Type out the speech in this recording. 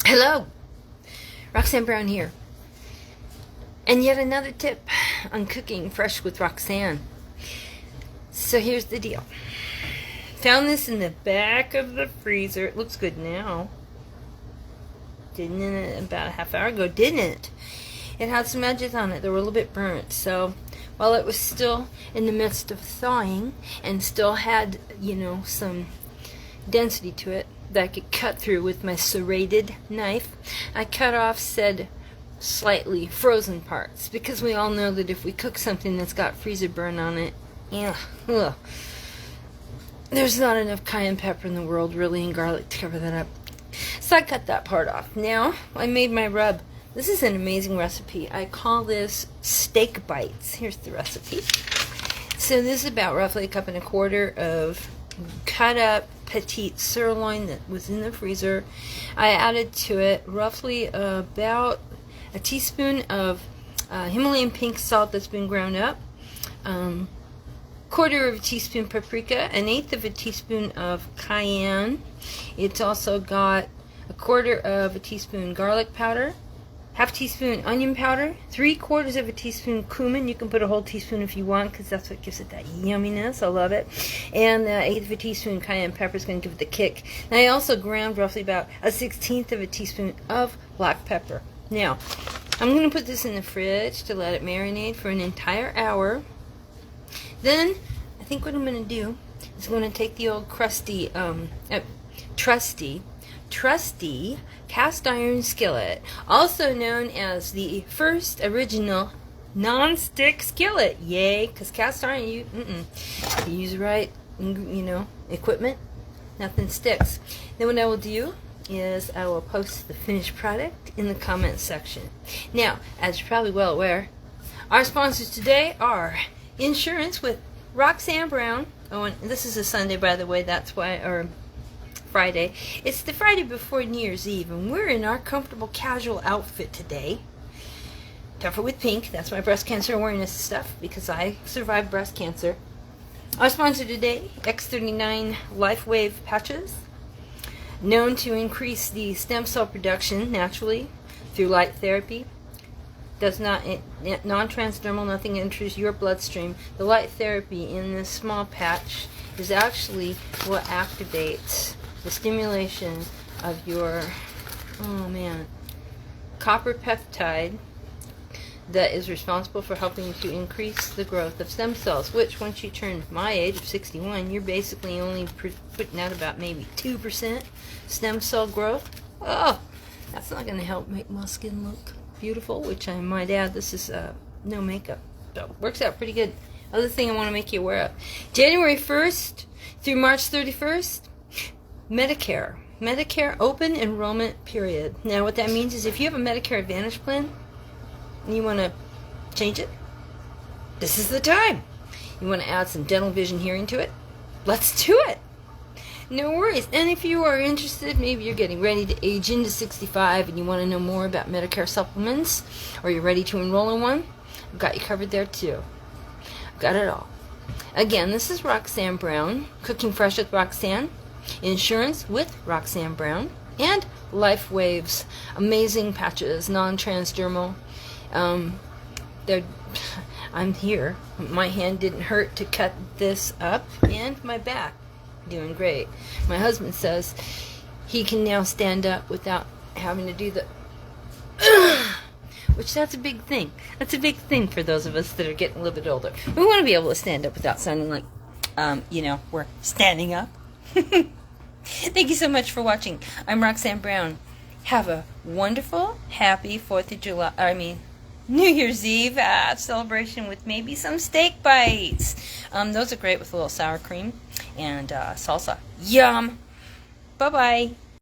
Hello, Roxanne Brown here. And yet another tip on cooking fresh with Roxanne. So here's the deal. Found this in the back of the freezer. It looks good now. Didn't it about a half hour ago, didn't it? It had some edges on it that were a little bit burnt. So while it was still in the midst of thawing and still had, some density to it that I could cut through with my serrated knife, I cut off said slightly frozen parts, because we all know that if we cook something that's got freezer burn on it, there's not enough cayenne pepper in the world really and garlic to cover that up. So I cut that part off. Now I made my rub. This is an amazing recipe. I call this steak bites. Here's the recipe. So this is about roughly 1.25 cups of cut up petite sirloin that was in the freezer. I added to it roughly about a teaspoon of Himalayan pink salt that's been ground up, 1/4 teaspoon paprika, 1/8 teaspoon of cayenne. It's also got 1/4 teaspoon garlic powder, 1/2 teaspoon onion powder, 3/4 teaspoon cumin. You can put a whole teaspoon if you want, because that's what gives it that yumminess. I love it. And 1/8 teaspoon cayenne pepper is going to give it the kick. And I also ground roughly about 1/16 teaspoon of black pepper. Now, I'm going to put this in the fridge to let it marinate for an entire hour. Then, I think what I'm going to do is I'm going to take the old trusty cast iron skillet, also known as the first original non-stick skillet. Yay, because cast iron, you use the right, equipment, nothing sticks. Then what I will do is I will post the finished product in the comments section. Now, as you're probably well aware, our sponsors today are Insurance with Roxanne Brown. Oh, and this is a Sunday, by the way, that's why, or Friday. It's the Friday before New Year's Eve, and we're in our comfortable casual outfit today. Tougher with Pink, that's my breast cancer awareness stuff, because I survived breast cancer. Our sponsor today, X39 LifeWave patches, known to increase the stem cell production naturally through light therapy. Does not, non-transdermal, nothing enters your bloodstream. The light therapy in this small patch is actually what activates the stimulation of your, copper peptide that is responsible for helping to increase the growth of stem cells, which once you turn my age of 61, you're basically only putting out about maybe 2% stem cell growth. Oh, that's not going to help make my skin look beautiful, which I might add, this is no makeup, so it works out pretty good. Other thing I want to make you aware of, January 1st through March 31st, Medicare open enrollment period. Now what that means is if you have a Medicare Advantage plan and you want to change it, this is the time. You want to add some dental, vision, hearing to it, let's do it. No worries. And if you are interested, maybe you're getting ready to age into 65 and you want to know more about Medicare supplements, or you're ready to enroll in one, I've got you covered there too. I've got it all. Again, this is Roxanne Brown, Cooking Fresh with Roxanne, Insurance with Roxanne Brown, and LifeWave's amazing patches, non-transdermal. I'm here. My hand didn't hurt to cut this up, and my back doing great. My husband says he can now stand up without having to do the which that's a big thing. That's a big thing for those of us that are getting a little bit older. We want to be able to stand up without sounding like we're standing up. Thank you so much for watching. I'm Roxanne Brown. Have a wonderful, happy 4th of July, New Year's Eve celebration with maybe some steak bites. Those are great with a little sour cream and salsa. Yum! Bye-bye.